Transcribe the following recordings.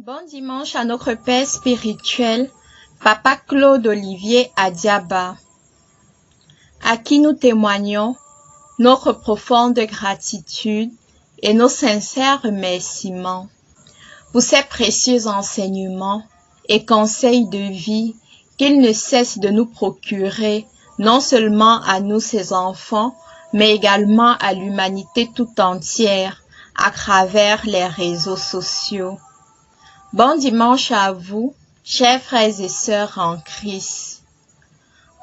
Bon dimanche à notre Père spirituel, Papa Claude Olivier Adiaba, à qui nous témoignons notre profonde gratitude et nos sincères remerciements pour ces précieux enseignements et conseils de vie qu'il ne cesse de nous procurer, non seulement à nous ses enfants, mais également à l'humanité tout entière à travers les réseaux sociaux. Bon dimanche à vous, chers frères et sœurs en Christ.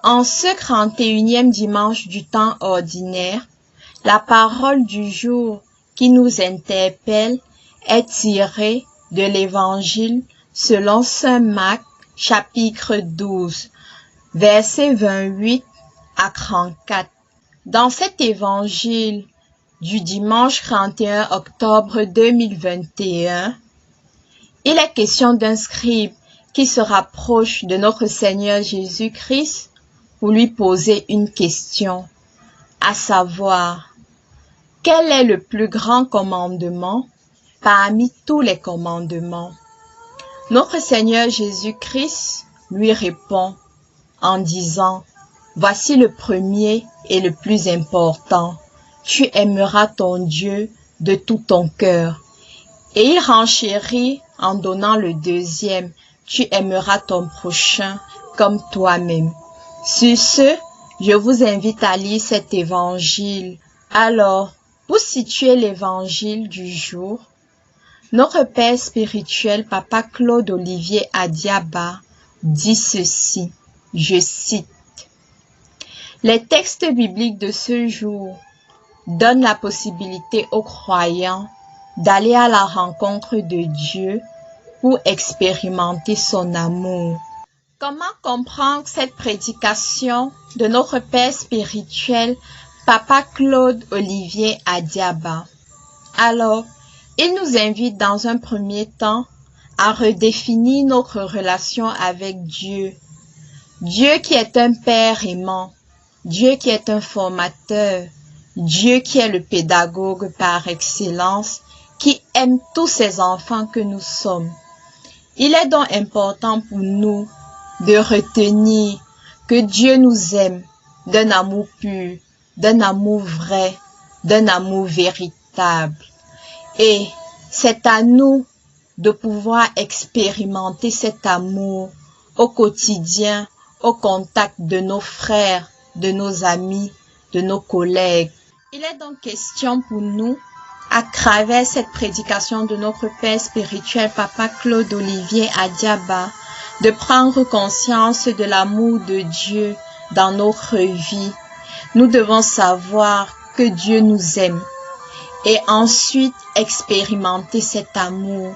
En ce 31e dimanche du temps ordinaire, la parole du jour qui nous interpelle est tirée de l'Évangile selon saint Marc, chapitre 12, versets 28 à 34. Dans cet Évangile du dimanche 31 octobre 2021, il est question d'un scribe qui se rapproche de notre Seigneur Jésus-Christ pour lui poser une question, à savoir, quel est le plus grand commandement parmi tous les commandements? Notre Seigneur Jésus-Christ lui répond en disant, voici le premier et le plus important, tu aimeras ton Dieu de tout ton cœur. Et il renchérit en donnant le deuxième, tu aimeras ton prochain comme toi-même. Sur ce, je vous invite à lire cet évangile. Alors, pour situer l'évangile du jour, notre Père spirituel, Papa Claude Olivier Adiaba, dit ceci, je cite, « Les textes bibliques de ce jour donnent la possibilité aux croyants d'aller à la rencontre de Dieu pour expérimenter son amour. » Comment comprendre cette prédication de notre Père spirituel, Papa Claude Olivier Adiaba? Alors, il nous invite dans un premier temps à redéfinir notre relation avec Dieu. Dieu qui est un Père aimant, Dieu qui est un formateur, Dieu qui est le pédagogue par excellence, qui aime tous ses enfants que nous sommes. Il est donc important pour nous de retenir que Dieu nous aime d'un amour pur, d'un amour vrai, d'un amour véritable. Et c'est à nous de pouvoir expérimenter cet amour au quotidien, au contact de nos frères, de nos amis, de nos collègues. Il est donc question pour nous, à travers cette prédication de notre Père spirituel, Papa Claude Olivier Adiaba, de prendre conscience de l'amour de Dieu dans notre vie. Nous devons savoir que Dieu nous aime et ensuite expérimenter cet amour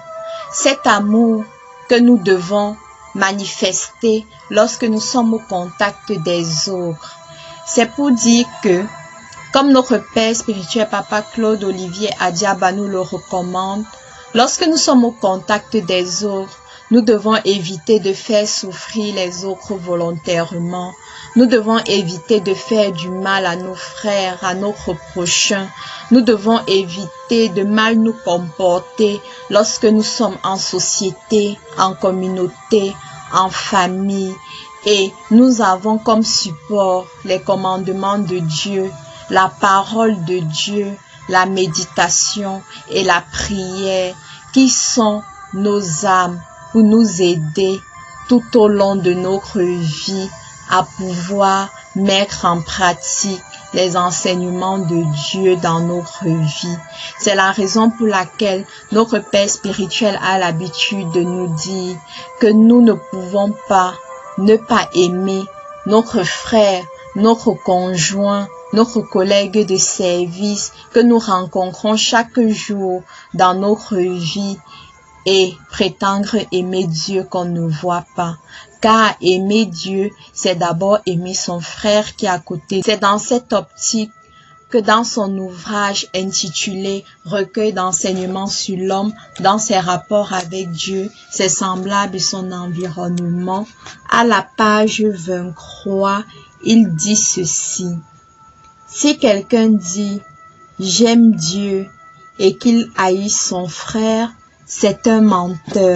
que nous devons manifester lorsque nous sommes au contact des autres. C'est pour dire que, comme notre Père spirituel Papa Claude Olivier Adiaba nous le recommande, lorsque nous sommes au contact des autres, nous devons éviter de faire souffrir les autres volontairement. Nous devons éviter de faire du mal à nos frères, à notre prochain. Nous devons éviter de mal nous comporter lorsque nous sommes en société, en communauté, en famille. Et nous avons comme support les commandements de Dieu, la parole de Dieu, la méditation et la prière qui sont nos âmes pour nous aider tout au long de notre vie à pouvoir mettre en pratique les enseignements de Dieu dans notre vie. C'est la raison pour laquelle notre Père spirituel a l'habitude de nous dire que nous ne pouvons pas ne pas aimer notre frère, notre conjoint, notre collègue de service que nous rencontrons chaque jour dans notre vie et prétendre aimer Dieu qu'on ne voit pas. Car aimer Dieu, c'est d'abord aimer son frère qui est à côté. C'est dans cette optique que dans son ouvrage intitulé « Recueil d'enseignements sur l'homme dans ses rapports avec Dieu, ses semblables et son environnement », à la page 23, il dit ceci. Si quelqu'un dit « J'aime Dieu » et qu'il haït son frère, c'est un menteur.